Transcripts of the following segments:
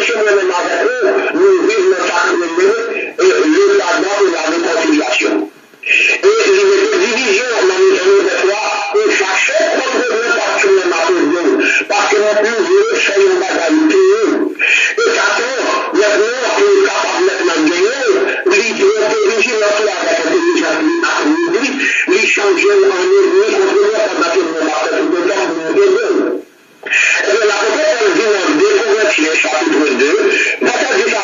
monsieur moi-même avec eux, nous vivons notre sacré le pardon et la réconciliation. Et il y a des divisions dans les années de foi, et chaque contre nous parce que nous m'appelons, parce que nous plus heureux soyons une bagalité. Et qu'attends, maintenant que nous sommes capables maintenant de gagner, l'idée de vigilance avec l'intelligence après-midi, les changer en ennemi contre nous pendant que nous marchons tout le temps pour nous aider. Et bien, la prophète, elle dit dans 2 Corinthiens, chapitre 2, va-t-elle dire ça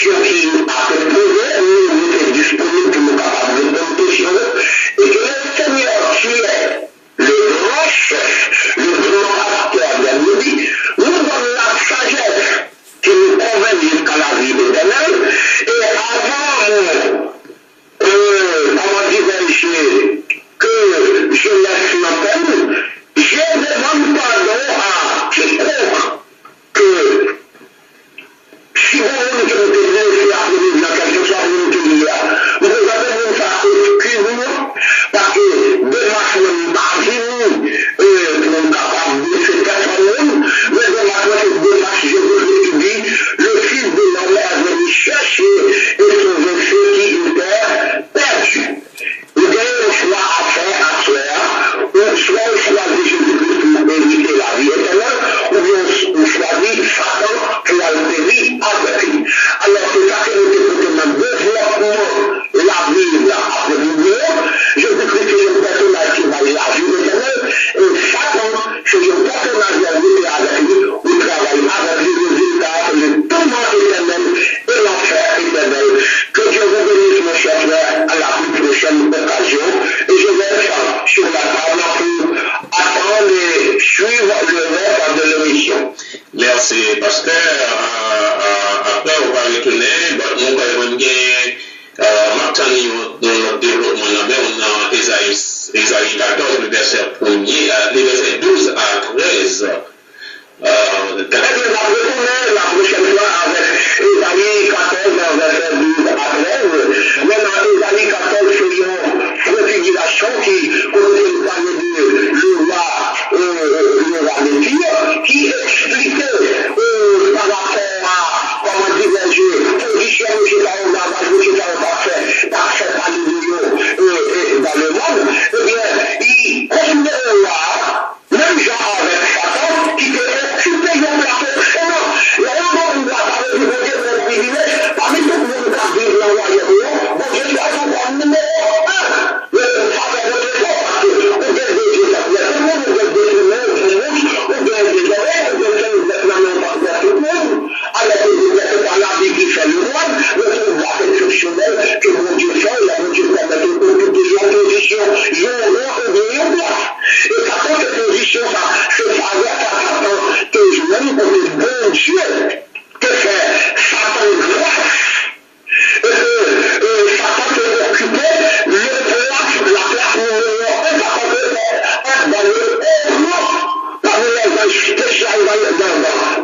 question qui a été posée, nous étions disponibles pour nous capables de répondre aux questions, et que le Seigneur qui est le grand chef, le grand acteur de la vie, nous donne la sagesse qui nous convainc jusqu'à la vie éternelle, et avant, comment dirais-je, que je laisse l'antenne, je demande pardon à quiconque que si vous voulez que nous devons faire dans quelque chose, vous nous dire, vous avez nous faire excuse-nous, parce que démarche n'est pas venue, nous capables de cette personne, mais démarche, cette démarche, je vous dis, le Fils de l'homme est venu chercher et sauver ceux qui étaient perdus. Vous avez le choix à faire à soi, ou soit on choisit Jésus-Christ pour éviter la vie éternelle, ou bien on choisit Satan pour altérer avec lui. Alors c'est ça que nous écoutons dans le développement la vie après nous. Jésus-Christ c'est un personnage qui va la vie éternelle, et Satan c'est un personnage qui va avec lui, ou travaille avec lui, le résultat, le tourment éternel et l'enfer éternel. Que Dieu vous bénisse, mon cher frère, à la plus prochaine occasion. Et je vais sur la table pour attendre et suivre le reste de l'émission. Merci, pasteur. Après, on va retourner. Nous allons gagner maintenant dans notre développement. On a Ésaïe 14, le verset 1er, les versets 12 à 13. La prochaine fois avec Ésaïe 14, verset 12 à 13. Maintenant, Ésaïe 14, c'est une préfiguration qui parlait de le roi de Dieu, qui expliquait par rapport à, comment dirais-je, position de M. Taoba, parfait par les dans le monde. Eh bien, il considère là, même genre avec Satan, qui était supérieur à la excellent. Et alors, on va parler du Dieu de privilège, parmi tout le monde qui vit dans le royaume, bon Dieu, tu as ton point numéro 1. Le faveur de Dieu, parce que on vient de Dieu, ça peut être tout le monde, on vient de Dieu, on vient de Dieu, on vient de Dieu, on vient de tout le monde. Alors que vous êtes par la vie qui fait le roi, le pouvoir exceptionnel que mon Dieu fait, et mon Dieu permet de occuper une position, je vais en place. Et ça fait cette position, ça, c'est faveur à Satan, que je m'aime pour le bon Dieu, que fait Satan grâce. Et que Satan peut occuper la place numéro 1, Satan peut être dans le haut, parmi les gens spéciaux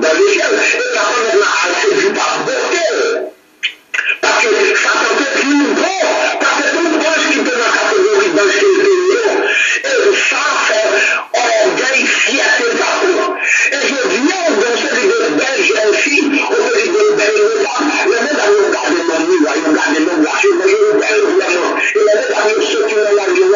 dans l'échelle, et Satan maintenant a séduit par beauté. Parce que Satan peut plus bon, parce que tout le monde qui peut dans la catégorie dans ce pays, et ça fait orgueil, fierté, partout. Et je viens dans ce de belge ainsi, au pays de belge, le même a regardé mon mur, il a regardé mon glacier, mais je belle vraiment. Et le même a mis ce qui me l'a dit,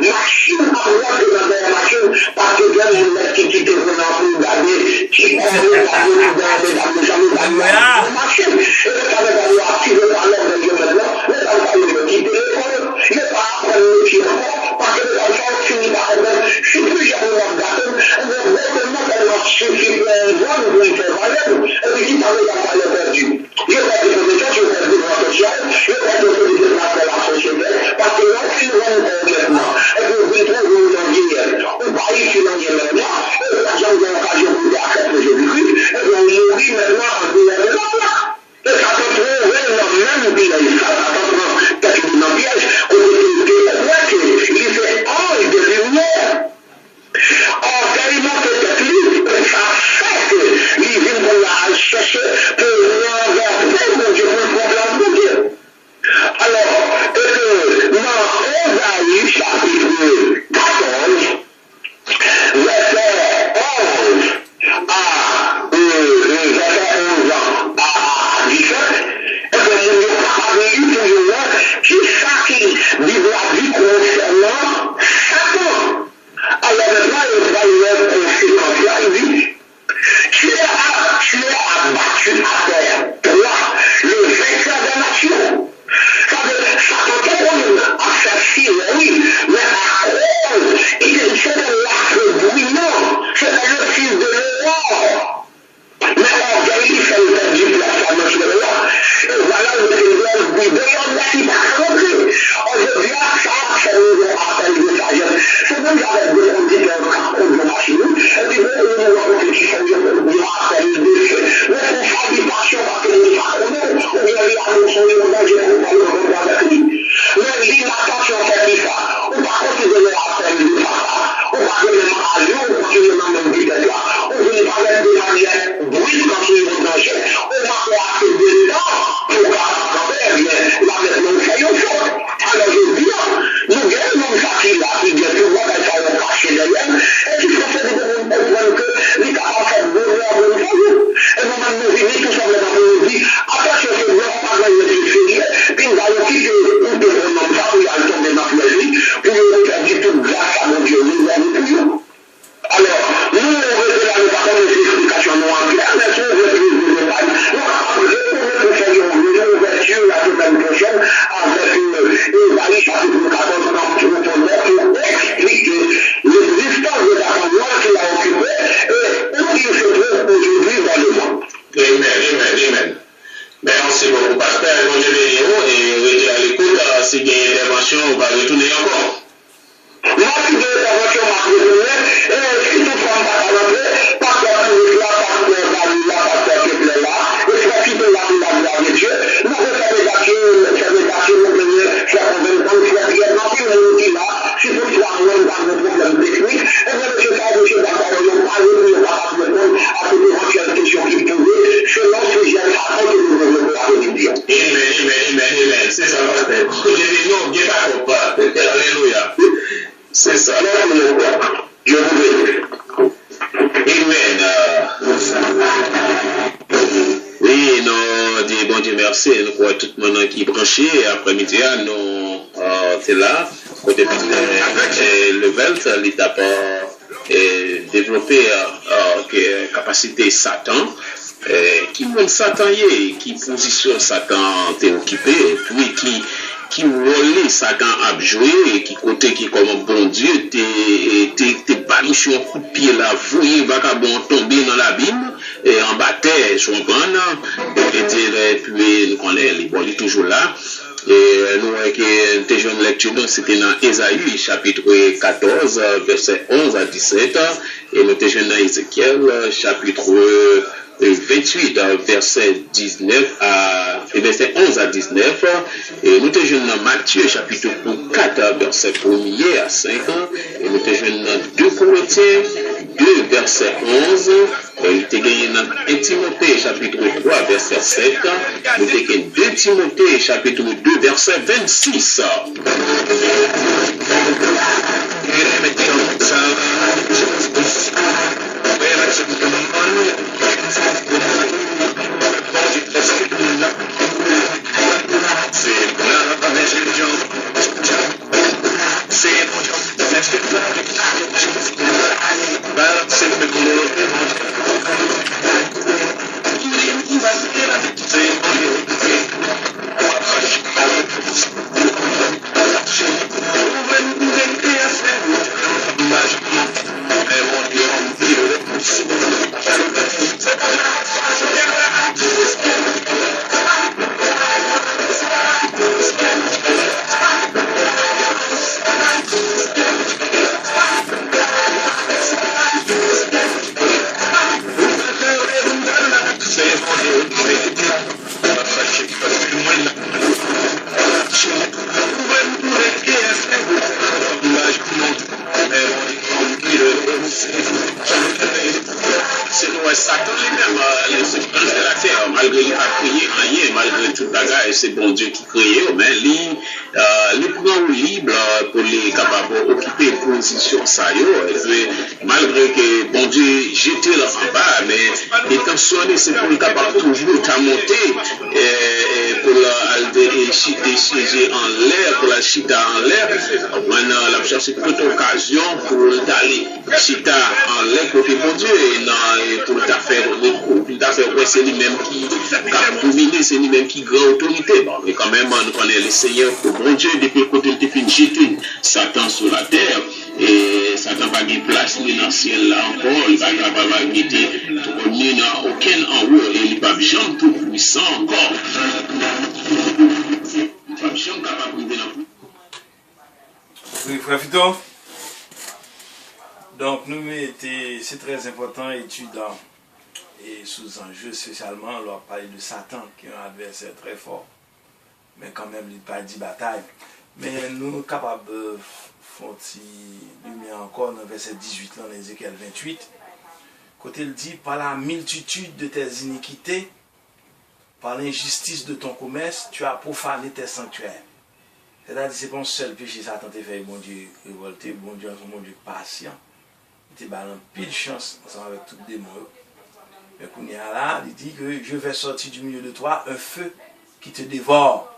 machine à moi que dans la machine, parce que bien mon mec qui quitte vraiment pour regarder, qui a regardé dans la machine, et le travail va lui activer par l'homme de Dieu maintenant, le travail va lui quitter l'école, il n'est pas apprendre le métier encore, parce que le enfant finit par être, je suis plus jamais regardé, maintenant qu'elle suffit un voix, nous voulons faire valeur, et puis qui parlait d'un palais perdu. Je vais dire que je vais faire des droits sociaux, je vais faire des déplacements de la société, parce que là, si nous allons maintenant, et que vous trouvez où l'on vient, on va y sur l'on vient maintenant, et les gens ont l'occasion de accepter Jésus-Christ, et on mourit maintenant en dehors de la plaque. Et ça peut trouver le même piège, ça peut prendre quelque chose dans piège, on peut il fait ange de lumière. Orgueillement peut-être lui, ça fait que les villes vont la chercher pour renverser mon Dieu, pour le problème de Dieu. Alors, dans Ésaïe chapitre 14, verset 11 à 17, et que nous sommes capables à nous songer au danger pour nous aller avec lui. Mais l'attention fait ça. On va continuer à faire du ça. On va continuer à aller, on continue dans le même but là. On ne va pas être de manière brute quand on est au danger. On va faire assez de temps pour faire bien. Là maintenant, nous faisons chose. Alors je dis, nous gagnons ça qui là, qui vient tout le monde, ça va cacher derrière. Et qu'il faut faire des gens comprendre que les capables de faire de bonnes choses. Et nous-mêmes nous venons tout simplement pour nous dire, attention, c'est bon, pas de le sérieux, puis nous allons quitter ou de comme ça, où il y a le tomber dans la vie, puis nous faire dire toute grâce à mon Dieu, nous allons toujours. Alors, nous, on veut que la nous pas connaître l'explication non en clair, mais si on veut plus de détails, nous allons retourner faire une ouverture la semaine prochaine avec Ésaïe chapitre 14, pour expliquer l'existence de la femme qu'il a occupée et où il se trouve aujourd'hui dans le monde. Amen. Merci beaucoup, pasteur. Bonjour, et restez à l'écoute. Si il y a une intervention, on va retourner encore. Merci de l'intervention, Marc Retourné. Et si toutefois on va rentrer, pasteur Philippe là, pasteur Dalila, pasteur Kepler là, et si on quitte la gloire de Dieu, nous faisons ces médiations, nous venons faire convaincre, faire bien, non plus, nous dit là, si toutefois on est dans un problème technique, et bien, monsieur d'accord, on va répondre à toutes les éventuelles questions qu'il posait, selon ce que j'ai appris que nous développons à venir. Amen. C'est ça, pasteur. J'ai dit non, bien d'accord, alléluia. C'est ça. Je vous bénis. Amen. Oui, nous disons bon Dieu merci. Nous croyons tout le monde qui est branché. Après-midi, nous sommes là. Côté le VELT, l'État développer capacité Satan. Qui montre Satan qui position Satan t'est occupé, puis qui rôle Satan a joué, qui côté qui comme un bon Dieu t'es battu sur un coup de pied là, voyez vagabond tomber dans l'abîme et en bataille sur un grand et puis nous connaissons il est toujours là. Et nous voyons que nous avons une lecture, c'était dans Ésaïe, chapitre 14, verset 11 à 17, et nous avons dans Ézéchiel, chapitre 28, verset verset 11 à 19, et nous avons dans Matthieu, chapitre 4, verset 1er à 5, et nous avons dans 2 Corinthiens, 2, verset 11, et nous avons dans 1 Timothée, chapitre 3, verset 7, nous avons 2 Timothée, chapitre 2, verset 26. C'est bon Dieu qui crée, mais les prend libre pour les capables d'occuper position ça malgré que bon Dieu jeté là en bas, mais intentionné c'est pour les capables toujours à monter pour aller siéger en l'air, pour la chita en l'air, maintenant la chercher toute occasion pour aller chita en l'air côté bon Dieu et pour ta faire ouais, c'est lui-même qui a dominé, c'est lui-même qui grand autorité. Bon, mais quand même, on connaît le Seigneur, le bon Dieu, depuis le côté de jeter Satan sur la terre, et Satan n'a pas de place ni dans le ciel là encore, il va pas guider ni dans aucun en haut, et il n'est pas jamais tout puissant encore. Il n'est pas jamais capable de guider. Oui, frère Fito. Donc, c'est très important, étudiant. Et sous enjeu, spécialement, on leur parle de Satan, qui est un adversaire très fort. mais quand même, il pas dit bataille. Mais nous sommes capables de faire lumière encore dans le verset 18, dans Ézéchiel 28. Côté il dit, par la multitude de tes iniquités, par l'injustice de ton commerce, tu as profané tes sanctuaires. C'est-à-dire que ce n'est pas un seul péché, Satan t'a fait, bon Dieu révolté, bon Dieu, mon Dieu patient. Il t'a donné pile chance ensemble avec tous les démons. Mais quand il y a là, il dit que je vais sortir du milieu de toi un feu qui te dévore.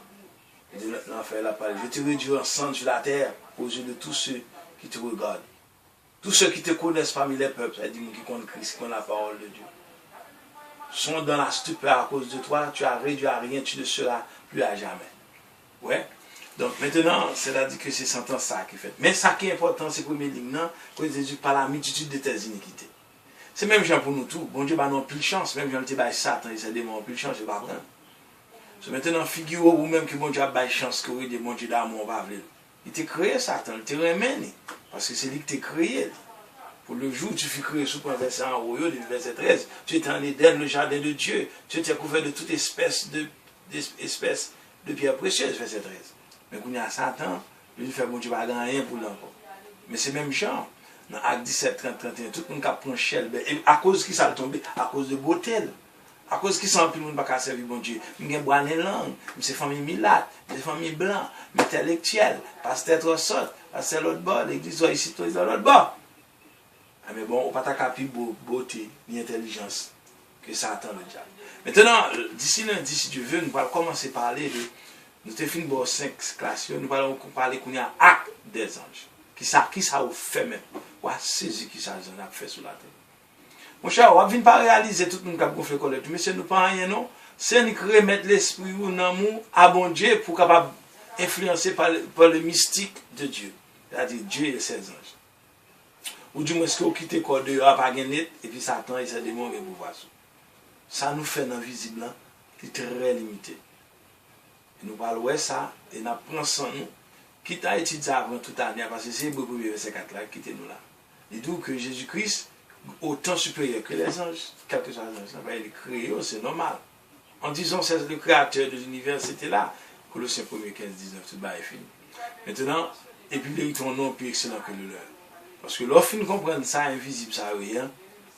Il dit, l'enfer la parole, je te réduis en cendres sur la terre aux yeux de tous ceux qui te regardent. Tous ceux qui te connaissent parmi les peuples, c'est-à-dire qui connaissent Christ, qui connaissent la parole de Dieu, sont dans la stupeur à cause de toi, tu as réduit à rien, tu ne seras plus à jamais. Ouais. Donc maintenant, c'est-à-dire que c'est sentence ça qui fait. Mais ça qui est important, c'est que premier ligne, que Jésus par la multitude de tes iniquités. C'est même genre pour nous tous. Bon Dieu n'a pas plus de chance, même Jean le Satan, il s'est démon plus de chance, c'est pas vrai. C'est maintenant figure ou même que bon Dieu a pas de chance que oui, bon Dieu d'amour va venir. Il t'a créé Satan, il t'a remené. Parce que c'est lui qui t'a créé. Pour le jour où tu fus créé sous le verset en haut, le verset 13, tu étais en Éden, le jardin de Dieu. Tu étais couvert de toute espèce de pierres précieuses, verset 13. Mais quand il y a Satan, il fait bon Dieu va rien pour l'encore. Mais c'est même genre. Dans Acte 17, 30, 31, tout le monde qui prend chèvre. Et à cause qui ça tombé, à cause de beauté. À cause qui ça, tout le monde ne peut pas servir bon Dieu. Il y a boire les langues, c'est famille milate, c'est famille blanc, intellectuelle, pasteur trop sot, pasteur l'autre bord, l'église ici, toi, l'autre bord. Mais bon, on ne peut pas plus beauté ni intelligence que Satan le diable. Maintenant, d'ici lundi, si Dieu veut, nous allons commencer à parler de. Nous avons fini pour 5 classes, nous allons parler qu'on y a acte des anges. Qui ça vous fait même? Ou à saisir qui ça vous a fait sur la terre. Mon cher, on ne vient pas réaliser tout le monde qui a gonflé collecte. Mais ce n'est pas rien, non? C'est nous remettre l'esprit ou l'amour à bon Dieu pour capable influencer par le mystique de Dieu. C'est-à-dire Dieu et ses anges. Ou du moins, ce qu'on quitte le corps de pas gagner et puis Satan et ses démons qui pouvoir. Ça nous fait dans visible qui est très limité. Et nous parlons de ça et nous prenons nous. Quitte à étudier avant toute année, parce que c'est le premier verset 4 là, quittez-nous là. Il dit que Jésus-Christ, autant supérieur que les anges, quel que soit les anges, il est créé, c'est normal. En disant c'est le créateur de l'univers, c'était là. Colossiens 1, 15, 19, tout le est fini. Maintenant, et puis il ton nom plus excellent que le leur. Parce que lorsqu'on comprend ça invisible, ça rien,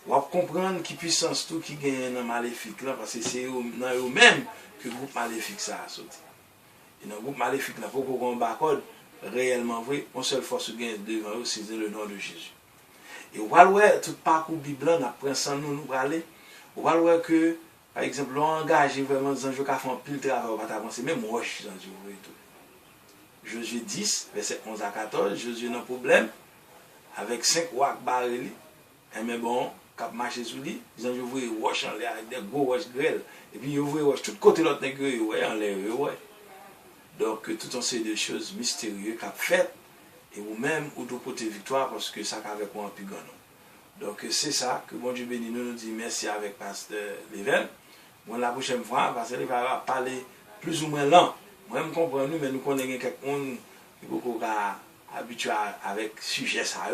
on va comprendre qui puissance tout qui gagne dans le maléfique là, parce que c'est dans eux-mêmes que le groupe maléfique ça a sauté. Et dans le groupe maléfique, là, pour qu'on barcode, réellement vrai, une seule force gagne devant eux, c'est le nom de Jésus. Et on va voir tout parcours biblique, on apprend sans nous parler. On va voir que, par exemple, on engage vraiment des anges qui font pile de travail, on va avancer, même moi, je suis dans le tout. Josué 10, verset 11 à 14, Josué n'a pas de problème, avec 5 wak barrés, et mais bon, quand marché sous lui, ils ont joué wash en l'air avec des gros wash grêles, et puis ils ont joué wash tout côté l'autre nègre, ouais, en l'air, ouais. Donc, tout un série de choses mystérieuses qu'a fait, et vous-même, vous devez porter victoire parce que ça avec moi en plus grand. Donc, c'est ça que bon Dieu béni nous dit merci avec Pasteur Leven. Bon, la prochaine fois, Pasteur Leven va parler plus ou moins lent. Moi, je comprends nous, mais nous connaissons quelqu'un qui est beaucoup habitué avec le sujet ça.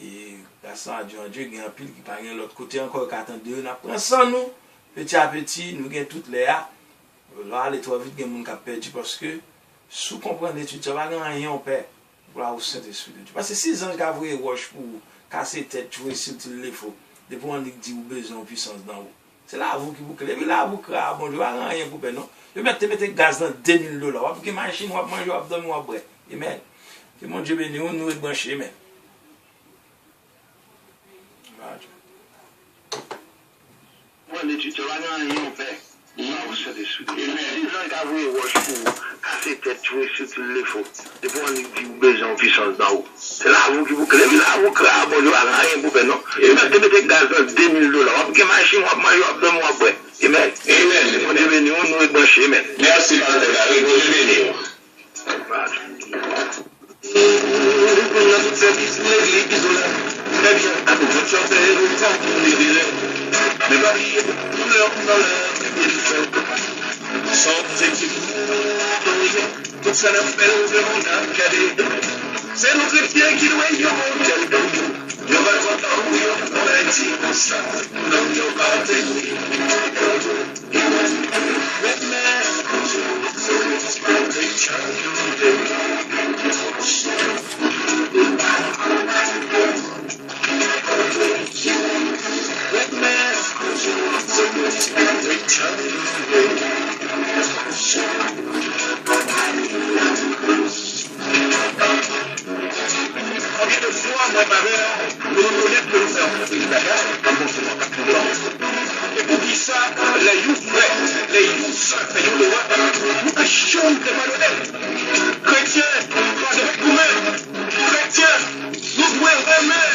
Et grâce à Dieu, il y a un pile qui parle de l'autre côté encore qui attend de nous. Nous apprenons ça, nous, petit à petit, nous avons toutes les A. Là, les 3 vies, il y a des gens qui ont perdu parce que, sous comprendre l'étude, ça va rien en paix pour la Saint-Esprit de Dieu. Parce que si les anges qui ont voué roche pour casser tête, tu vois, si tu le faut, depuis on dit vous besoin de puissance dans vous. C'est là vous qui vous créez. Mais là, vous créez, bon, je ne vais rien pour paix, non? Je vais mettre gaz dans $2000. Parce que machine, on va manger, on va dormir, on va boire. Amen. Que mon Dieu béni, nous nous brancher, amen. Moi, l'étude, ça va rien en paix. Si les gens qui ont voué roche pour casser tête, tu vois, si tu le faut, depuis on dit vous besoin de puissance dans vous. C'est là vous qui vous créez. Mais là, vous créez, bon, je ne vais rien pour paix, non? Et mettez gaz dans $2000. Parce que machine, on va manger, on va dormir, on va boire. Amen. Amen. Mon Dieu béni, nous nous brancher, amen. Merci, Pasteur Gary. Mon Dieu béni. C'est notre pied qui doit y avoir. Je vais voir où on a été comme ça. Donc, je vais Combien de fois, moi, ma mère, nous reconnaître que nous faisons des bagages, comme on se voit tout le temps. Et pour qui ça, les youths vrais, les youths, les youths droits, nous achetons des malhonnêtes. Chrétiens, pas de vous-même. Chrétiens, nous pouvons aimer.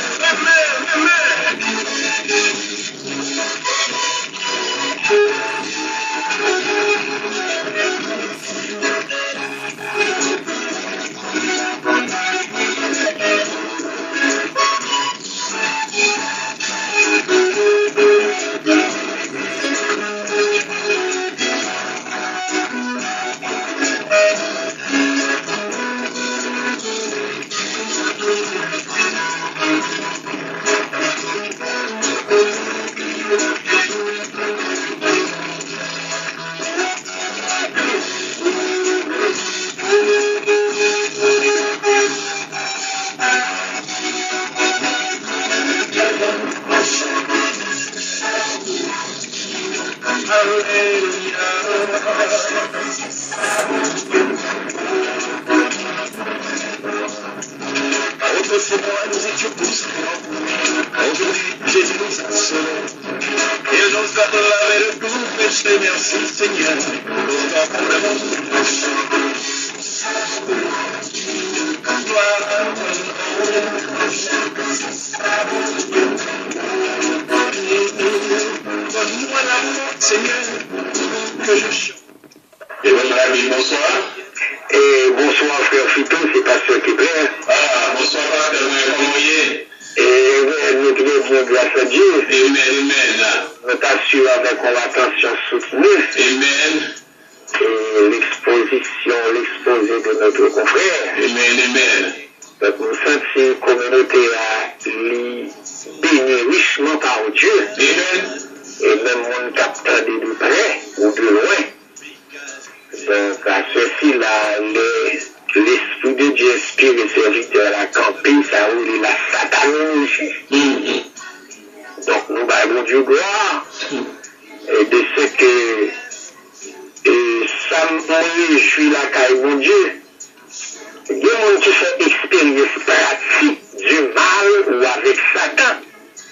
Autrefois, nous étions tous blancs. Aujourd'hui, Jésus nous a sauvés. Il nous a lavé de tout péché. Merci, Seigneur, pour ton amour. Gloire à ton donne-moi la force, Seigneur, que je chante. Et votre ami, bonsoir. Et bonsoir frère Fito, c'est pasteur Kébert. Ah, bonsoir, pasteur, comment vous êtes? Et nous devons grâce à Dieu. Amen. Nous t'assurons avec une attention soutenue. Amen. Et l'exposé de notre confrère. Amen. Donc nous sentons une communauté à bénie richement par Dieu. Amen. Et même mon capteur de près ou de loin. Donc à ceci-là, l'Esprit de Dieu inspire les serviteurs à camper, ça roule la satanologie. Donc nous baillons Dieu gloire. Et de ce que ça me réjouit la caille mon Dieu. Il y a des gens qui font expérience pratique du mal ou avec Satan.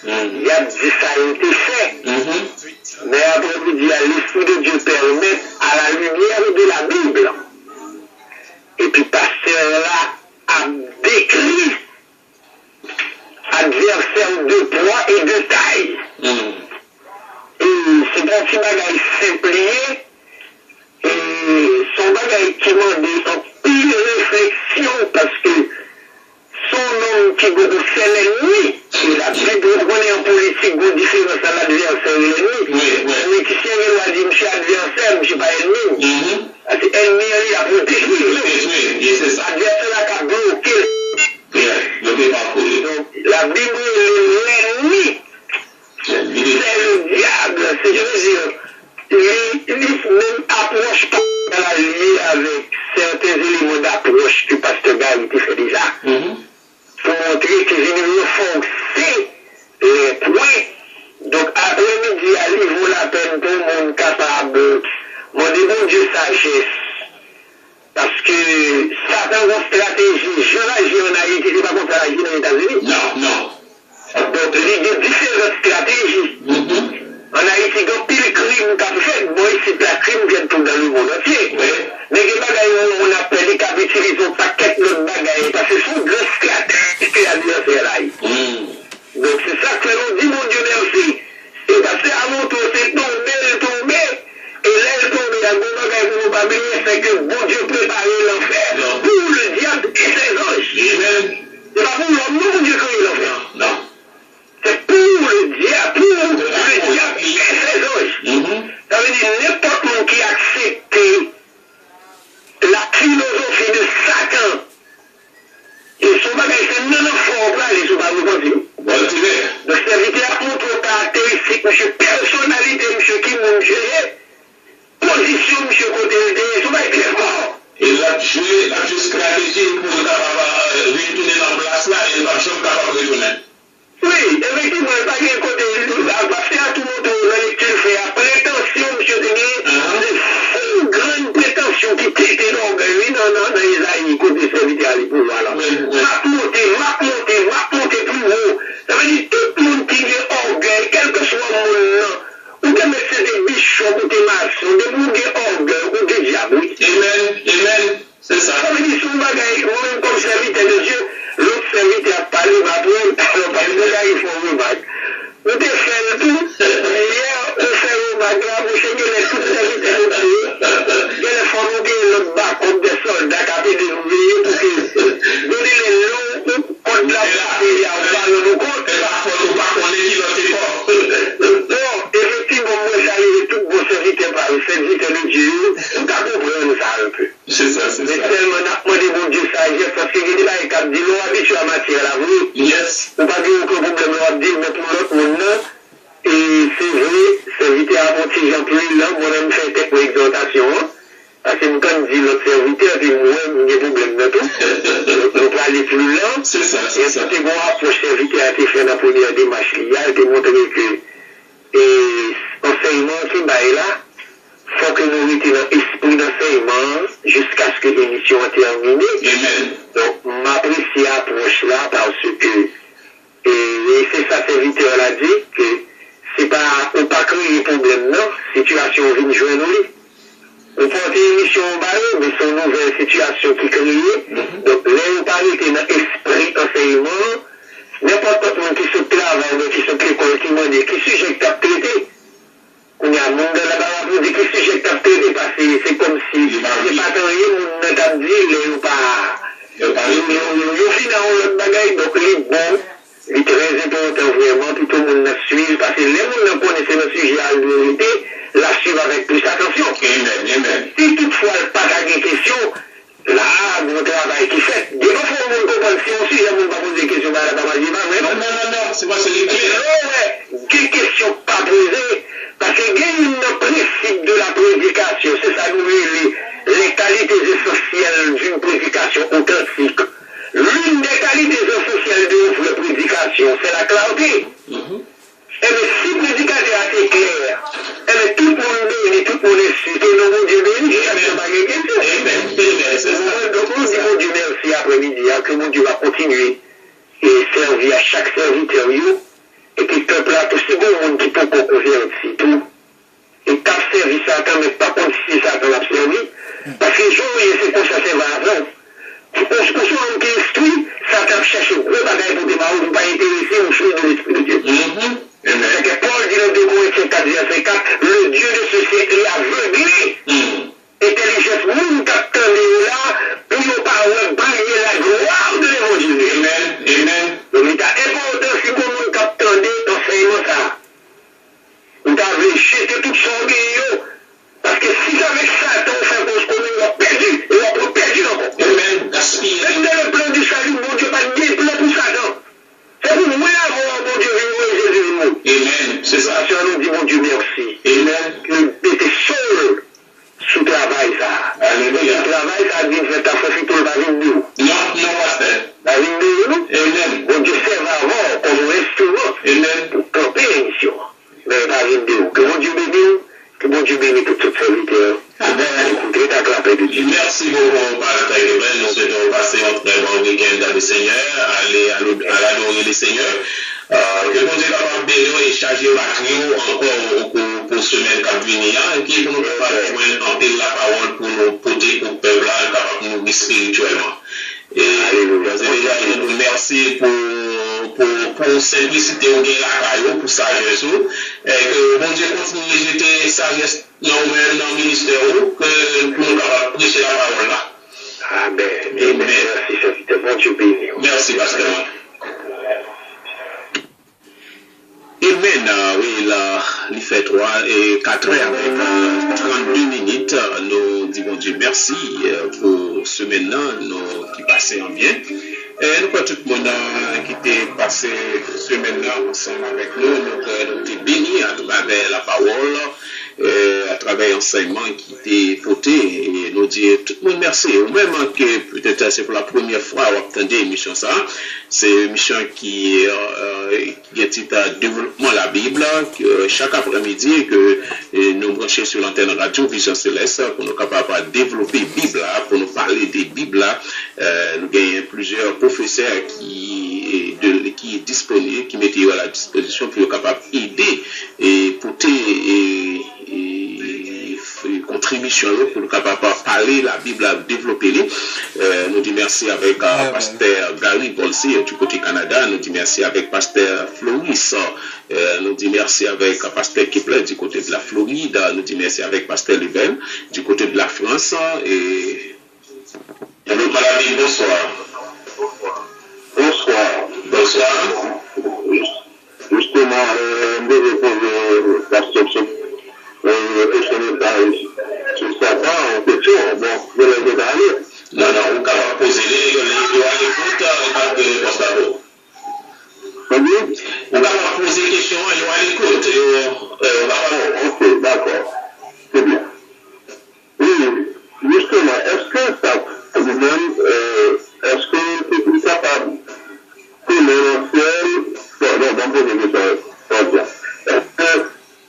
Il y a dit ça a été fait. Mais après vous dire, l'Esprit de Dieu permet à la lumière de la Bible. Et puis pasteur là a décrit adversaire de poids et de taille. Et c'est un petit bagage simplier. Et son bagage qui m'a dit en pire réflexion parce que son nom qui c'est l'ennemi. Et la Bible reconnaît en politique une différence à l'adversaire et l'ennemi. Mais qui si on a dit monsieur adversaire, monsieur pas ennemi. C'est ennemi, il a protégé. C'est ça. L'adversaire a bloqué. Donc la Bible est l'ennemi. C'est le diable. C'est, je veux dire, il même approche pas dans la liée avec certains éléments d'approche que Pasteur Gary fait déjà. Pour montrer que je ne renforcer les points. Donc après-midi, il vaut la peine pour le monde capable. Mon Dieu, sagesse. Parce que Satan a une stratégie. Je l'agis en Haïti, c'est pas comme ça l'agit dans les États-Unis. Non. Donc il y a différentes stratégies. En Haïti, il y a pile crime qu'a fait. Bon, ici, la crime vient tout dans le monde entier. Mais les bagailles, on appelle les cap utilisent un paquet de bagailles. Parce que c'est une grosse stratégie que l'adversaire a. Donc c'est ça que l'on dit, mon Dieu, merci. Et parce qu'à mon tour, c'est tombé. Et là, il tombe, il y a un bon bagage pour nous pas bénir, c'est que bon Dieu prépare l'enfer pour le diable et ses anges. C'est pas pour l'homme, non, Dieu crée l'enfer. Non. C'est pour le diable et ses anges. Ça veut dire n'importe qui qui accepte la philosophie jouer stratégie pour retourner dans la place là et pas capable de retourner. Oui, effectivement, il n'y a pas de côté. Parce que tout le monde dans lecture fait la prétention, monsieur Denis, une grande prétention qui était énorme, oui, dans les années, côté serviteur à l'époque, voilà. M'a monter plus haut. Ça veut dire tout le monde qui est orgueil, quel que soit mon nom, ou de mettre des bichots, ou des maçons, des gens qui orgueil, ou des diables. Amen. C'est ça. Ça veut dire son bagage, moi-même comme serviteur de Dieu, l'autre serviteur a parlé, m'a pris, alors par exemple, il faut un bac. Nous te faisons tout, hier, on fait un bac là, vous savez que les tout serviteurs de Dieu, il y a les femmes qui ont le bac comme des soldats, qui ont des ouvriers, pour que donner les noms contre la bataille, on parle de compte. Et parfois, on ne pas connaître qui l'autre est fort. Non, effectivement, moi, j'allais tous vos serviteurs par les serviteurs de Dieu, nous comprenons ça un peu. C'est ça. Mais tellement d'apprendre bon Dieu ça, parce que il a dit nous habitués à matière à la vie. Yes. On pas dire aucun problème, on va dire, mais pour l'autre monde, et c'est vrai, serviteur à mon petit Jean-Pierre, là, moi-même, fait une exhortation, parce que quand on dit l'autre serviteur, puis moi-même, il y a des problèmes de tout. On peut aller plus loin. C'est ça. Et c'était bon approche serviteur a été fait dans la première démarche, il a été montré que, et enseignement qui est là, faut que nous mettions l'esprit d'enseignement jusqu'à ce que l'émission soit terminée. Amen. Donc, m'apprécie l'approche là parce que, et c'est ça, serviteur l'a dit, que c'est pas, on pas créer des problèmes, non, situation vient jouer nous. On porte une émission en bas, mais c'est une nouvelle situation qui est créée. Donc, là, on parle de l'esprit d'enseignement, n'importe qui qui se travaille, qui se l'école, qui m'a dit, qui sujet que tu as traité. On y a un monde là-bas, on dit que si j'ai capté, parce que c'est comme si, c'est pas tant rien, on a dit, il pas, au final, on le bagaille, donc il est bon, il est très important vraiment, tout le monde la suit, parce que les gens connaissent le sujet à l'unité, la suivent avec plus attention. Amen. Si toutefois, pas de question, là, mon travail qui fait, des fois, il faut comprendre, si on suit, on va poser des questions, non, c'est pas celui qui est. Des questions pas posées, parce que il y a un principe de la prédication, c'est ça nous les qualités essentielles d'une prédication authentique. L'une des qualités essentielles de la prédication, c'est la clarté. Et bien, si la prédication est claire, et bien, tout le monde béni, tout le monde est su, que nous, Dieu béni, je ne sais pas de question. Donc, nous disons Dieu merci après-midi, que mon Dieu va continuer et servir à chaque serviteur, et que le peuple a tout ce bon monde qui peut convertir tout. Et qu'a servi Satan, mais pas contre si Satan l'a servi. Parce que c'est pour ça que c'est avant. Pour ce homme qui est instruit, Satan cherche un gros bagage pour démarrer, vous ne pas intéresser aux choses de l'Esprit de Dieu. C'est que Paul dit dans 2 Corinthiens 4, le Dieu de ce siècle est aveuglé. Intelligence, nous captons là, pour nous parler, briller la gloire de l'évangile. Amen. Donc, il est important si vous nous captons l'enseignement ça. Vous avez jeté tout son guillot. Parce que si avec Satan, on fait cause commune, on va perdu. Et on va perdu encore. Amen. Gaspiller. Même dans le plan du salut, mon Dieu, pas de plan pour Satan. C'est pour moi avoir, mon Dieu, Jésus. Amen. C'est ça. Ça nous dit, mon Dieu, merci. Amen. Que tu étais seul sous travail, ça. Alléluia. Le travail, ça dit, c'est ta faute pour la vie de nous. Non, pasteur. La vie de nous. Amen. Mon Dieu, serve avant comme instrument. Amen. Pour camper l'émission. Mais la vie de nous. Que mon Dieu bénisse. Que mon Dieu bénisse pour toute serviteur. Écoutez, t'acclamer de Dieu. Merci beaucoup, Père Taïben. Nous souhaitons passer un très bon week-end dans le Seigneur, aller à l'adorer le Seigneur. Que nous sommes capables de charger batterie encore pour semaine qui vient, et qui pour nous faire joindre la parole pour nous porter pour le peuple capable de nous guider spirituellement. Et déjà, nous merci pour simplicité ou bien la caillou, pour sagesse, et que bon Dieu continue de jeter sagesse dans le ministère, que pour nous capables de prêcher la parole là. Amen. Merci, serviteur. Bon Dieu béni. Merci, pasteur. Amen. Oui, il fait 3 et 4 heures avec 32 minutes. Nous disons Dieu merci pour ce maintenant, nous qui passons en bien. Et nous croyons tout le monde qui était passé ce maintenant ensemble avec nous, nous sommes bénis à travers la parole. à travers l'enseignement qui était porté. Et nous disons tout le monde merci. Ou même que peut-être c'est pour la première fois on attendait l'émission ça. C'est une émission qui est titre Développement la Bible, chaque après-midi que nous branchons sur l'antenne Radio Vision Céleste pour nous capables de développer la Bible, pour nous parler des Bibles. Nous gagnons plusieurs professeurs qui est disponible, qui mettent à la disposition pour être capable d'aider et porter contribution pour être capable de parler la Bible, développer les. Nous disons merci avec pasteur Gary Bolsi du côté Canada, nous disons merci avec pasteur Floris, nous disons merci avec pasteur Kepler du côté de la Floride, nous disons merci avec pasteur Leven du côté de la France et Développement la Bible, bonsoir. Bonsoir. Bonsoir. Justement, je vais poser la question sur Satan en question. Bon, je vais le parler. Non, on va poser les l'écoute avec Gustavo. On va poser des questions et on va l'écoute. Ok, d'accord. C'est bien. Oui, justement, est-ce que ça vous-même, est-ce que c'est plus capable que l'événementiel, dans vos émissions, est-ce que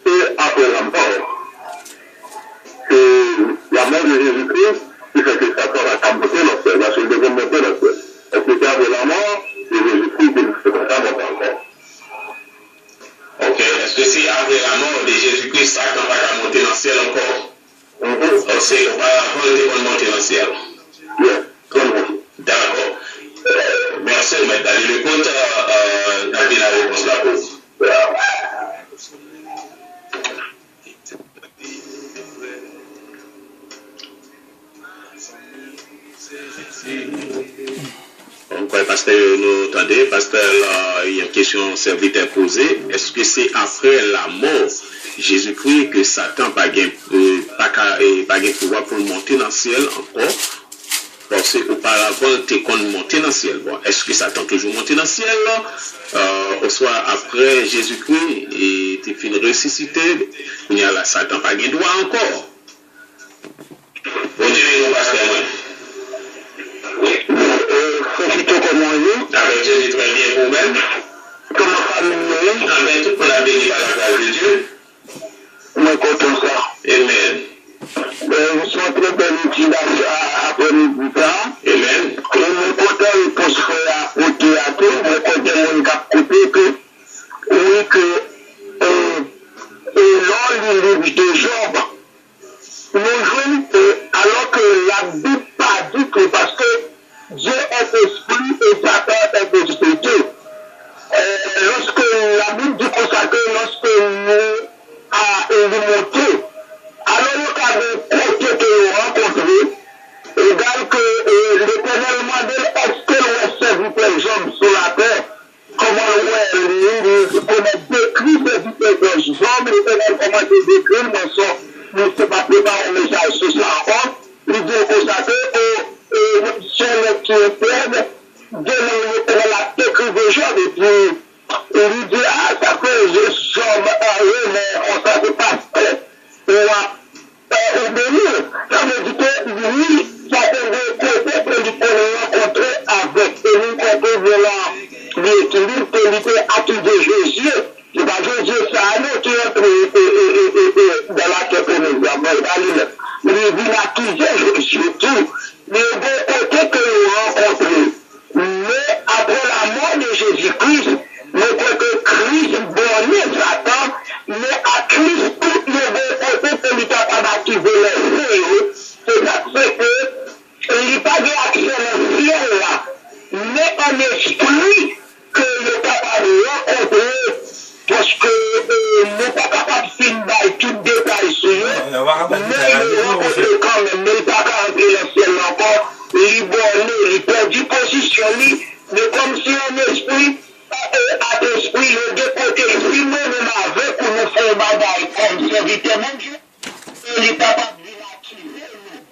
c'est après la mort que la mort de Jésus-Christ qui fait que Satan a capoté dans ciel, va se développer dans ciel? Est-ce que c'est après la mort de Jésus-Christ qui fait que ça monte encore? Ok, est-ce que c'est après la mort de Jésus-Christ, Satan va monter dans le ciel encore? C'est auparavant de monter dans le ciel. D'accord. Merci, maître. Allez, le compte, David la réponse là pour vous. Donc, pasteur, nous entendez, pasteur, il y a une question serviteur posée. Est-ce que c'est après la mort Jésus-Christ que Satan n'a pas de pouvoir pour monter dans le ciel encore? Parce qu'auparavant, tu es monté dans le ciel. Bon, est-ce que Satan toujours monté dans le ciel? Au soir après Jésus-Christ, et tu finis ressuscité, il y a là, Satan pas de droit encore. Bon Dieu, nous pasteur. Profitez comment vous? Avec Jésus très bien pour vous-même. Comment famille? Amen. Tout pour la béni par la grâce de Dieu. Moi, content ça. Amen. Nous sommes très belle utilisation après-midi ça. Amen. Et mon côté, il peut se faire au théâtre, mon côté, mon cap côté que, oui, que, lors du livre de Job, nous jouons, alors que la Bible pas dit que, parce que Dieu est esprit et Satan est esprit. Lorsque la Bible dit consacré, lorsque nous avons monté, alors le cas de côté que nous rencontrons, regarde que l'Éternel m'a dit, est-ce que nous avons servi les hommes sur la terre? Comment nous décrire les différents hommes, l'Éternel comment décrire mon sort? Nous ne sommes pas préparés au message sur ça encore. Nous devons constater que sur le qui est plein, de la décrire des gens, et puis il lui dit, ah, ça fait, je suis mais on ne sait pas. Ça veut dire que lui, ça fait des côtés que nous pouvons rencontrer avec, et nous comprenons l'équilibre que nous pouvons accuser Jésus. C'est pas Jésus, c'est un autre qui est dans la tête que nous avons. Il dit l'accuser Jésus tout. Mais des côtés que nous rencontrons. Mais après la mort de Jésus-Christ, nous croyons que Christ borné Satan, mais à Christ, tout le côté que nous sommes capables d'activer les feux, c'est parce que il n'y a pas d'accès au ciel là, mais un esprit que nous sommes capables de rencontrer, parce que nous ne sommes pas capables de finir tout détail sur eux, mais nous rencontrons quand même, nous ne sommes pas capables de le ciel encore, il borné, il perdu position, mais comme si un esprit, à l'esprit, le deux côtés, si nous-mêmes avec ou nous faisons bagaille comme serviteur de Dieu, il est capable de l'accuser nous.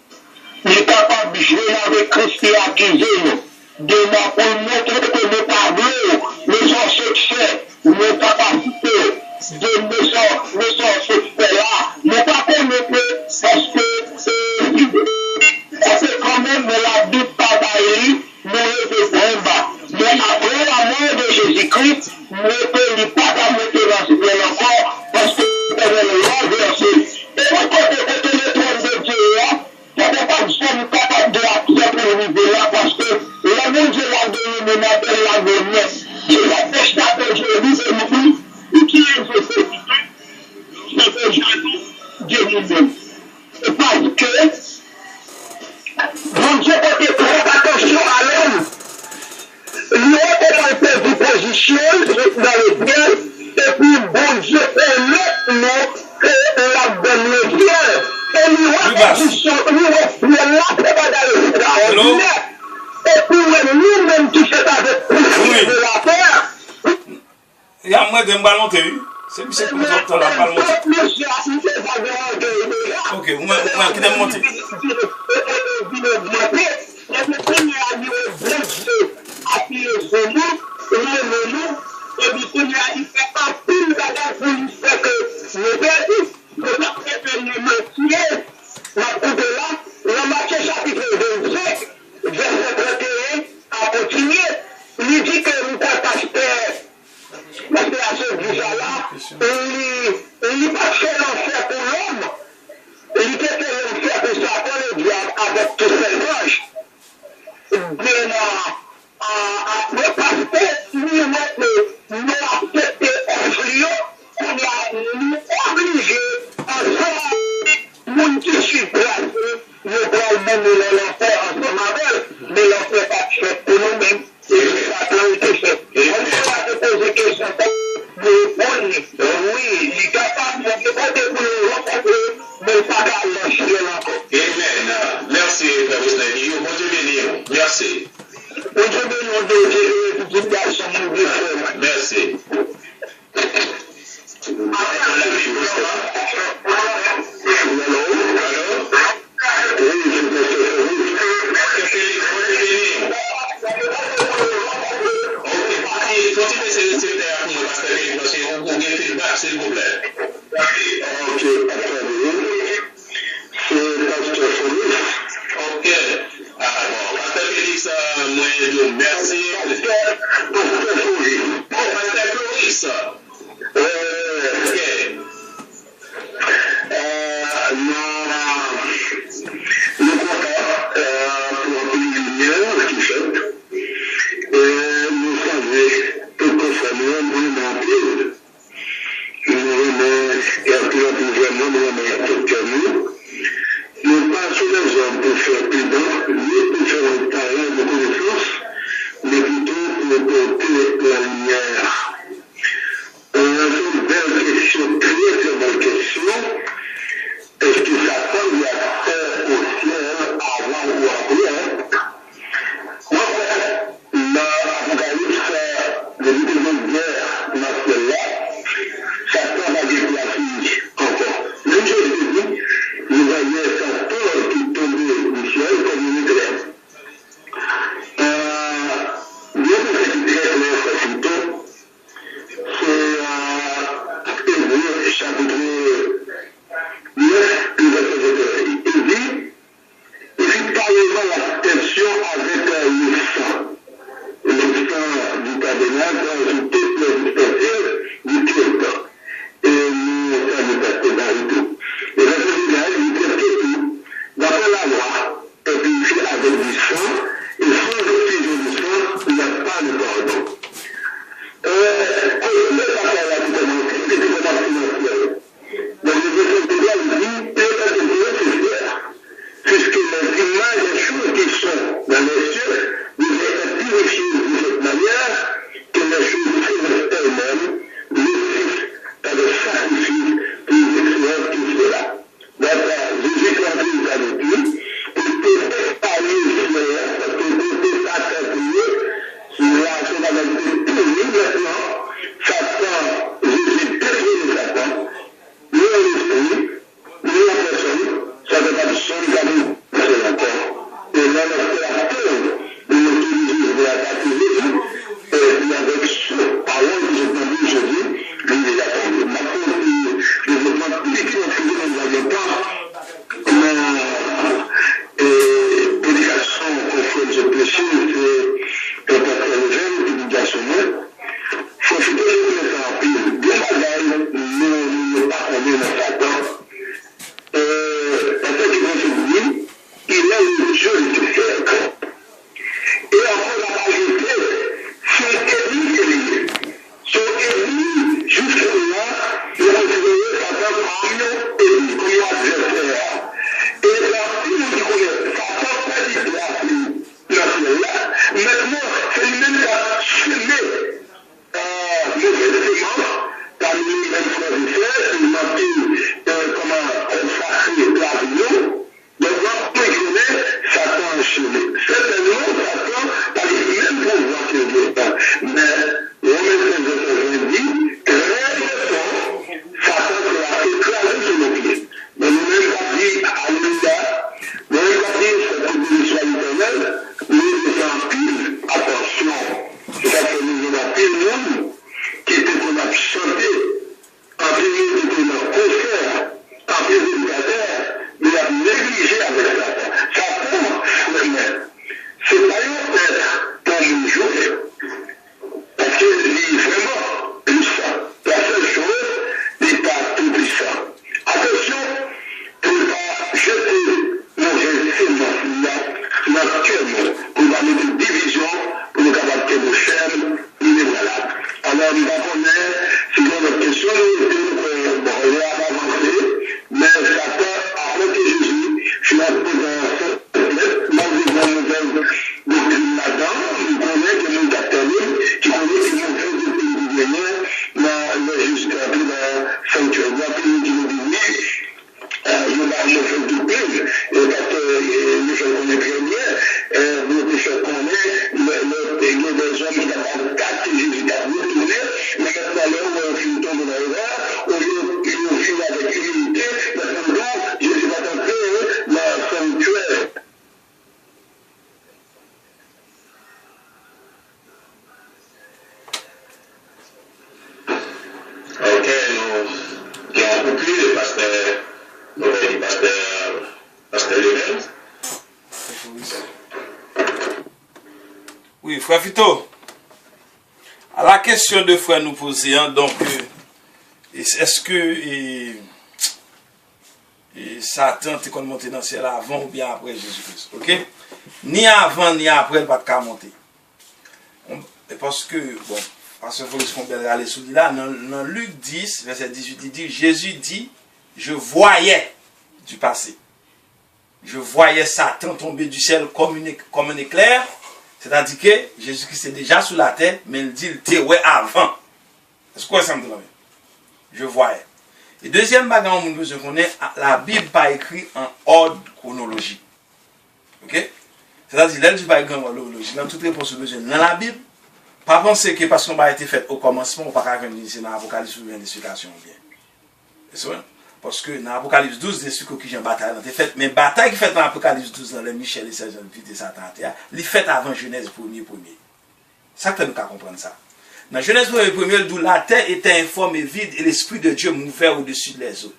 Il est capable de jouer avec Christ et accuser nous. De pour montrer que nous parlons, nous sommes succès, nos capacités, de nous sommes succès là, nous mais la vie bataille, nous était bon bas. Mais après la mort de Jésus-Christ, nous ne pouvons pas monter dans ce ciel encore, parce que nous avons versé. Et moi, quand on est le trône de Dieu, on ne peut pas nous capables de l'accepter au niveau là, parce que la même Dieu l'a donné, nous appelle la gourmette. Je vais tester que Dieu lui, c'est nous, qui est ce c'est que Dieu lui-même. Et parce que, bon Dieu, quand il prend attention à l'homme, lui, comment il peut vous positionner dans le bien, et puis bon Dieu permet que la bonne le bien, et lui, lui, là, c'est pas dans le bien. Et puis, nous-mêmes qui fait avec de la terre. Il y a moins d'un ballon, tu as vu? C'est plus que nous sommes la balle montée. Ok, vous m'avez monté. Il dit que nous parce que à ce déjà-là, il n'est pas fait l'enfer pour l'homme. Il était fait l'enfer pour Satan, le diable, avec tous ses anges. Mais parce que nous accepté un fléau, on a nous obligé à faire monde qui suit placé, nous prenons même l'enfer ensemble avec, mais l'enfer n'est pas fait pour nous-mêmes. C'est Satan qui fait. On peut pas se poser question. Oui, il est capable de le rencontrer, mais pas qu'à lâcher encore. Amen. Merci, Frère Ousnani. Bon Dieu béni. Merci. Bon Dieu béni, de garçon, merci. S'il vous plaît. Ok, c'est Pasteur Félix. Ok. Bon, Pasteur Félix, moi, je merci. Pasteur Félix. Pasteur Floris. Ok. Nous comptons pour une lumière qui fait. Et nous savons que concernant nous, nous passons les hommes pour faire prudent, ni pour faire un talent de connaissance, mais plutôt pour porter la lumière. C'est une belle question, très belle question. Est-ce que Satan lui a fait au ciel avant ou après? Moi, l'Apocalypse, le livre de guerre, dans celle-là, Satan va déplacer encore. Même je vous dis, vous voyez Satan qui tombait du ciel comme une éclair. Bien que c'est très clair, c'est plutôt, c'est Hébreux, chapitre 9, il dit, et puis parlez-en l'attention avec le sang du tabernacle, ajouté le dispenseur du Christ. Et nous sommes passés dans tout. Et dans ce cas, il dit que tout, d'après la loi, est purifié avec du sang, et sans effusion du sang, il n'y a pas de pardon. Le papa là, tout commencé, c'est vraiment financier. Dans le verset de Dieu, il dit, peut-être que Dieu c'est fier, puisque les images des choses qui sont dans les cieux, vous êtes purifiées de cette manière que les choses célestes elles-mêmes, le Fils, par le sacrifice pour l'excellence qui sera. Donc, Jésus compris avec lui, il peut détailler le ciel, Maintenant, c'est lui-même qui a semé mauvaise semence parmi les frères et sœurs, il m'a dit comment consacrer l'avion. Donc, dans les journées, Satan a semé. Certainement, Satan a les mêmes pouvoirs que Dieu. Mais, Romains 15 dit, très longtemps, Satan sera écrasé sur nos pieds. Mais nous-mêmes, on dit, alléluia, nous-mêmes, on dit, cette bénédiction éternelle, nous devons pile attention. C'est-à-dire que nous avons pile monde qui était qu'on a chanté, en pile qui était dans concert, en pile d'éducateur, mais il a négligé avec Satan. Satan, c'est pas un être pour nous jouer. Parce qu'il est vraiment puissant. La seule chose, il n'est pas tout puissant. Attention, pour ne pas jeter nos sémences dans cœur, pour pas mettre une division, pour nous capables de nos chaînes, inébranlables. Alors, nous avons si on a une question, on va avancer, mais Satan a monté Jésus, finalement, nous connaissons que nous catholiques, qui connaissent que nous faisons des pays dans le juste dans le sanctuaire, dans le pays qui nous dit, je vais faire du pays, parce que nous connaissons très bien, nous connaissons les hommes qui ont 4 Jésus qui ont tourné, mais maintenant, là, on finit dans l'erreur, au lieu de vivre avec humilité, maintenant, Jésus va entrer dans le sanctuaire. Ok, nous avons conclu le pasteur Lionel. Oui, frère Fito. À la question de frère nous poser, donc, est-ce que Satan est monté dans le ciel avant ou bien après Jésus-Christ? Ok? Ni avant ni après, il n'y a pas de cas monter. Parce que, bon, parce qu'il faut qu'on peut aller sous là, dans Luc 10, verset 18, il dit, Jésus dit, je voyais du passé. Je voyais Satan tomber du ciel comme un éclair. C'est-à-dire que Jésus-Christ est déjà sous la terre, mais il dit, il était ouais avant. Est-ce que ça me dit? Je voyais. Et deuxième bagage, on nous connaît, la Bible pas écrit en ordre chronologique. Ok? C'est-à-dire, là, je pas écrit en ordre chronologique. Dans toute réponse besoin dans la Bible, pas penser que parce qu'on a été fait au commencement, on ne peut pas venir ici dans l'Apocalypse ou bien des explications bien. C'est ça? Parce que dans l'Apocalypse 12, des explications qui ont bataille dans fait, mais bataille qui fait dans l'Apocalypse 12, dans les Michel et Sergent de Satan, il fait avant Genèse premier. Ça que nous qu'à comprendre ça. Dans Genèse premier, d'où la terre était informe et vide et l'Esprit de Dieu mouvait au-dessus des eaux.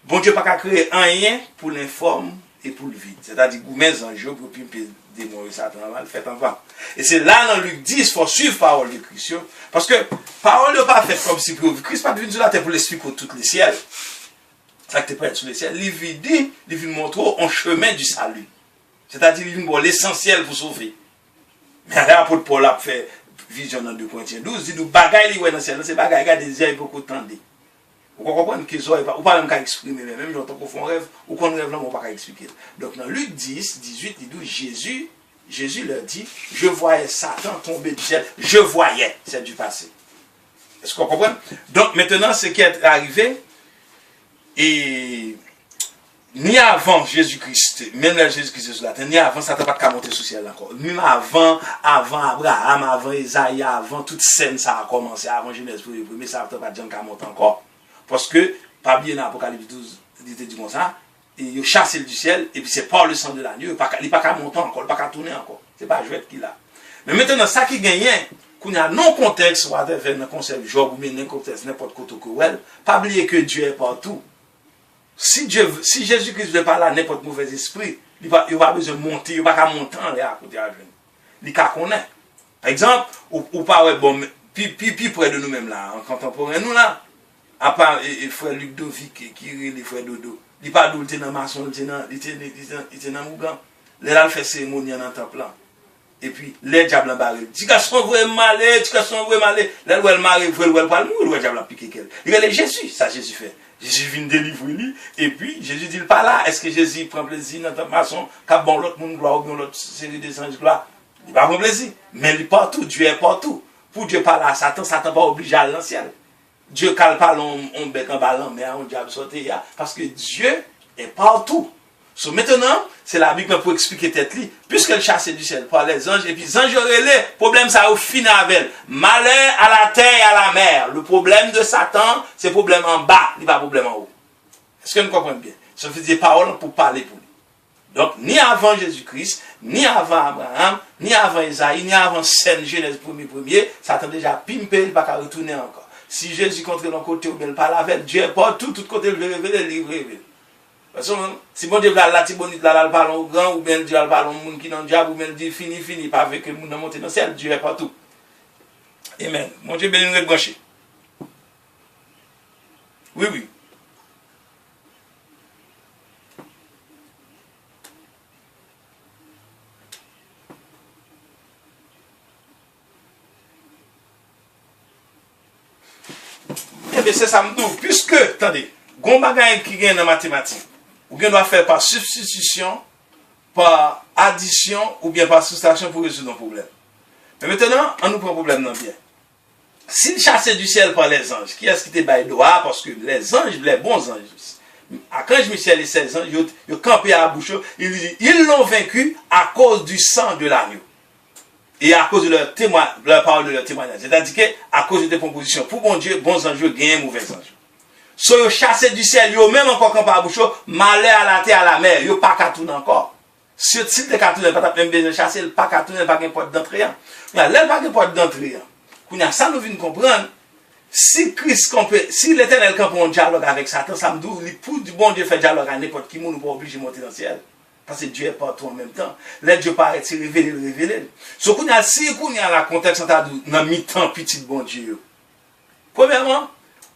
Bon Dieu n'a pas créé rien pour l'informe et pour le vide. C'est-à-dire que mes anges, pour pimper démons et Satan, le fait en vain. Et c'est là dans Luc 10, il faut suivre la parole de Christ. Parce que la parole n'est pas faite comme si Christ n'est pas venu sur la terre pour l'expliquer tous les ciels. Ça que tu es prêt sur les ciels. Il vient montrer un chemin du salut. C'est-à-dire qu'il vient l'essentiel pour sauver. Mais l'apôtre Paul a fait vision dans 2 Corinthiens 12, il dit nous bagaille dans le ciel, c'est bagaille qui a des yeux beaucoup tendus. Vous comprenez qu'ils ont pas, ou pas même qu'à exprimer, même j'entends qu'on fait un rêve, ou qu'on rêve là, on ne peut pas expliquer. Donc dans Luc 10, 18, il dit Jésus leur dit, je voyais Satan tomber du ciel, je voyais, c'est du passé. Est-ce qu'on comprend? Donc maintenant, ce qui est arrivé, et ni avant Jésus-Christ, même là Jésus-Christ sur la terre, ni avant Satan n'a pas monter sur le ciel encore. Même avant Abraham, avant Isaïe, avant toute scène, ça a commencé, avant Genèse pour les premiers, ça n'a pas de monter encore. Parce que, pas bien dans l'Apocalypse 12, il dit comme ça, il a chassé du ciel, et puis c'est par le sang de l'agneau, il n'est pas qu'à monter encore, il n'est pas qu'à tourner encore. Ce n'est pas jouet qu'il a. Mais maintenant, ça qui gagne, qu'on a non contexte, ou dans le concept Job, ou bien n'importe quoi, pas oublier que Dieu est partout. Si Jésus-Christ ne veut pas là n'importe mauvais esprit, il n'a pas besoin de monter, il n'a pas qu'à monter en l'air à côté de la jeune. Il n'a qu'à connaître. Par exemple, ou pas, bon, puis près de nous-mêmes là, en contemporain, nous là, à part frère Luc Dovic qui rit les frères Dodo, il n'est pas d'où il était dans Maçon, il était dans Mougan. Là, il fait cérémonie dans le temple là. Et puis, les diables en barré. Tu garçon vraiment malé, tu garçon vraiment malé. Là, où elle marre, elle pas le mourir, le diable a piqué qu'elle. Il est Jésus, ça Jésus fait. Jésus vient délivrer lui. Et puis, Jésus dit pas là. Est-ce que Jésus prend plaisir dans ta façon, qu'a bon l'autre monde gloire ou bien l'autre série des anges gloire? Il va prendre plaisir. Mais il est partout, Dieu est partout. Pour Dieu pas là, Satan pas obligé à aller dans le ciel. Dieu cale pas on bec en ballon, mais on diable sauter. Parce que Dieu est partout. So, maintenant, c'est la Bible pour expliquer tête li, puisque le chassé du ciel par les anges, et puis les anges relais, problème ça au final avec malheur à la terre et à la mer. Le problème de Satan, c'est problème en bas, il n'y a pas problème en haut. Est-ce que nous comprenons bien? Ça fait des paroles pour parler pour lui. Donc, ni avant Jésus-Christ, ni avant Abraham, ni avant Isaïe, ni avant Sainte Genèse premier, Satan déjà pimpé, il ne va pas retourner encore. Si Jésus contre l'un côté ou bien le parle avec, Dieu est partout, tout côté le révéler, le révéler. Parce que si bon Dieu là, ti bonite là, le parle au grand, ou bien Dieu le parle au monde qui dans le diable, ou bien dit fini, pas avec le monde monter dans le ciel, Dieu est partout. Amen. Mon Dieu béni nous branché. Oui, oui. Eh bien, c'est ça me trouve. Puisque, attendez, gon bagay qui gagne dans mathématiques, ou bien doit faire par substitution, par addition, ou bien par soustraction pour résoudre un problème. Mais maintenant, on nous prend un problème dans bien. S'il chassait du ciel par les anges, qui est-ce qui te baille droit? Parce que les anges, les bons anges, Archange Michel et ses anges, ils ont campé à la bouche, ils l'ont vaincu à cause du sang de l'agneau. Et à cause de leur parole de leur témoignage. C'est-à-dire qu'à cause de des propositions. Pour bon Dieu, bons anges gagnent mauvais anges. So yo chassé du ciel, yo même encore campé à la bouche, malheur à la terre, à la mer, yo pas qu'à tourner encore. Si te qu'à tourner, pas même besoin de chasser, pas qu'à tourner, pas qu'à porte d'entrée. Là, pas qu'à porte d'entrée. Ça nous vient comprendre. Si Christ si l'Éternel campe un dialogue avec Satan, ça me dit, pour du bon Dieu fait dialogue à n'importe qui, nous pas obligé de monter dans le ciel. Parce que Dieu est partout en même temps. Là, Dieu paraît se révéler. So, si qu'on y a la contexte, on a mis temps petit bon Dieu. Premièrement,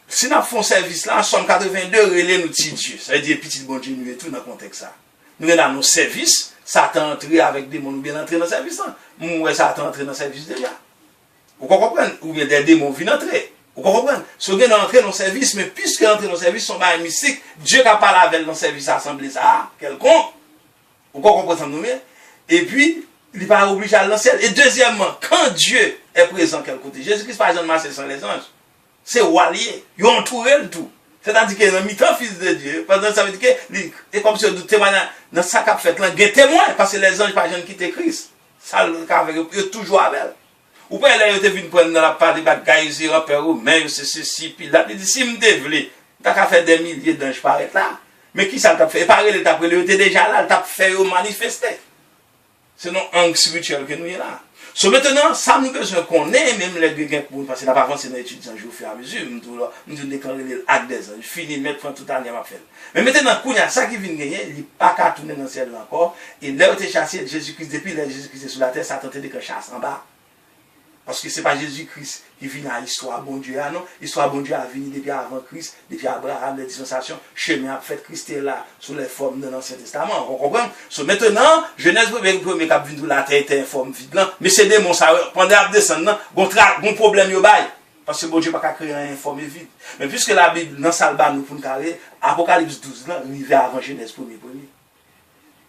si nous faisons service là, en somme 82, relais nous dit Dieu. Ça veut dire petit bon Dieu, nous et tout dans le contexte ça. Nous sommes dans nos services, Satan entré avec des démons, ou bien entré dans le service. Moi, Satan entré dans le service déjà. Vous comprenez? Ou bien des démons viennent entrer. Vous comprenez? Si vous entrez dans le service, mais puisque entrer dans le service, son bail mystique, Dieu qui a parlé avec dans le service assemblée ça, quelconque. Vous comprenez ça nous? Et puis, il n'est pas obligé à aller dans le ciel. Et deuxièmement, quand Dieu est présent quel côté, Jésus-Christ par exemple marche sans les anges. C'est walier. Ils ont entouré le tout. C'est-à-dire qu'il y a un mi-temps fils de Dieu. Pendant ça veut dire que, et comme si on témoignage dans ça qu'a fait là, il y a témoin, parce que les anges par exemple quittent Christ. Ça, il est toujours avec. Ou pas, là, il est venu prendre dans la part des bagailles, il repère ou mais c'est ceci, puis là, il dit, si me dévelé, t'as qu'à faire des milliers d'anges paraître là. Mais qui ça t'a fait? Et pareil, il était déjà là, il t'a fait manifester. C'est non angle spirituel que nous y là. So maintenant, ça nous besoin qu'on ait même les deux gains pour parce qu'il n'a pas avancé dans l'étude d'un jour au fur et à mesure. Nous devons déclarer l'acte des anges. Fini, mettre prendre tout année à faire. Mais maintenant, il y a ça qui vient gagner, il n'est pas qu'à tourner dans le ciel encore. Et là, il était chassé Jésus-Christ, depuis que Jésus-Christ est sur la terre, ça a tenté de faire chasse en bas. Parce que ce n'est pas Jésus-Christ qui vient à l'histoire bon Dieu, non. L'histoire bon Dieu a venu depuis avant Christ, depuis Abraham, les dispensations, chemin a fait Christ est là, sous les formes de l'Ancien Testament. On comprend? So, maintenant, Genèse premier cap vient de la terre était informe vide là, mais c'est des démons, ça, pendant à descendre, bon problème yo bail. Parce que bon Dieu n'a pas créer un informe vide. Mais puisque la Bible, dans Salba, nous pour nous carrer, Apocalypse 12, là, arrivé avant Genèse premier.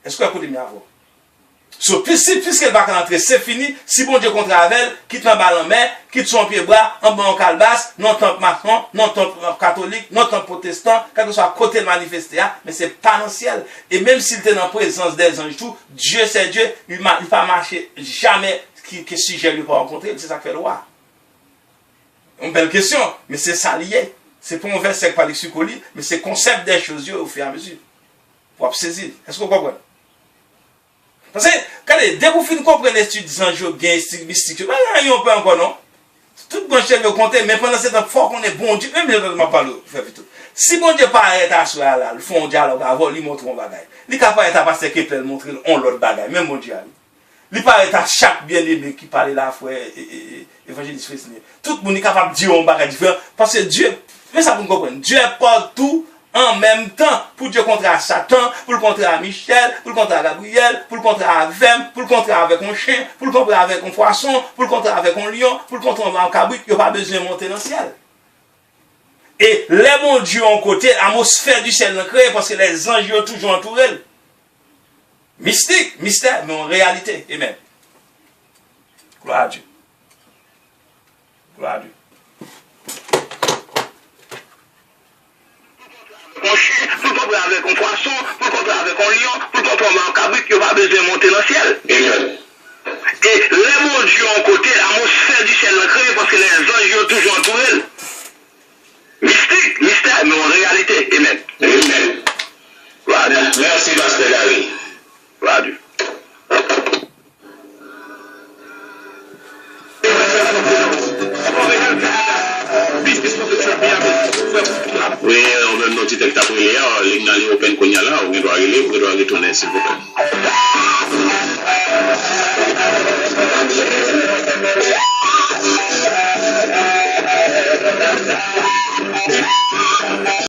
Est-ce que vous écoutez bien avant? So, puisqu'elle va rentrer, c'est fini. Si bon Dieu contre elle, quitte un ballon en mer, quitte son pied-bras, en bas en calebasse, non temple maçon, non temple catholique, non temple protestant, quel que soit côté de manifester, mais c'est pas dans le ciel. Et même s'il était en présence des anges, tout, Dieu c'est Dieu, il ne va pas marcher jamais que si je ne l'ai pas rencontré, c'est ça que fait le roi. Une belle question, mais c'est ça lié. C'est pour un verset par les succolis, mais c'est concept des choses au fur et à mesure. Pour saisir. Est-ce que vous comprenez? Parce que, regardez, dès que vous finissez de comprendre l'étude des anges bien mystique, il y a un peu encore, non? Tout bon chef veut compter, mais pendant ce temps, il faut qu'on est bon Dieu. Même je ne m'en parle, si bon Dieu paraît à soi là, le fond dialogue avant, il montre un bagage. Il capable d'être à passer qu'il peut montrer on l'autre bagage, même bon Dieu. Il paraît à chaque bien-aimé qui parle la foi et évangéliste Fresnier. Tout le monde est capable de dire un bagage différent. Parce que Dieu, mais ça vous comprenez, Dieu est partout en même temps pour Dieu contre Satan, pour le contre à Michel, pour le contre à Gabriel, pour le contre à Vem, pour le contre avec un chien, pour le contre avec un poisson, pour le contre avec un lion, pour le contre avec un cabrit, il n'y a pas besoin de monter dans le ciel. Et les bons dieux en côté, l'atmosphère du ciel est créée parce que les anges ont toujours entouré. Mystique, mystère, mais en réalité. Amen. Gloire à Dieu. Gloire à Dieu. Un chien, pour le contre avec un poisson, pour le contre avec un lion, pour le contre avec un cabrit, il n'y a pas besoin de monter dans le ciel. Amen. Et les bons dieux en côté, l'atmosphère du ciel est créée parce que les anges ont toujours entouré. Mystique, mystère, mais en réalité. Amen. Amen. Gloire à Dieu. Merci, Pasteur Gary. Gloire à Dieu. Oui, on va noter que tu as pris l'Ignali Open Konyala, on doit retourner, s'il vous plaît.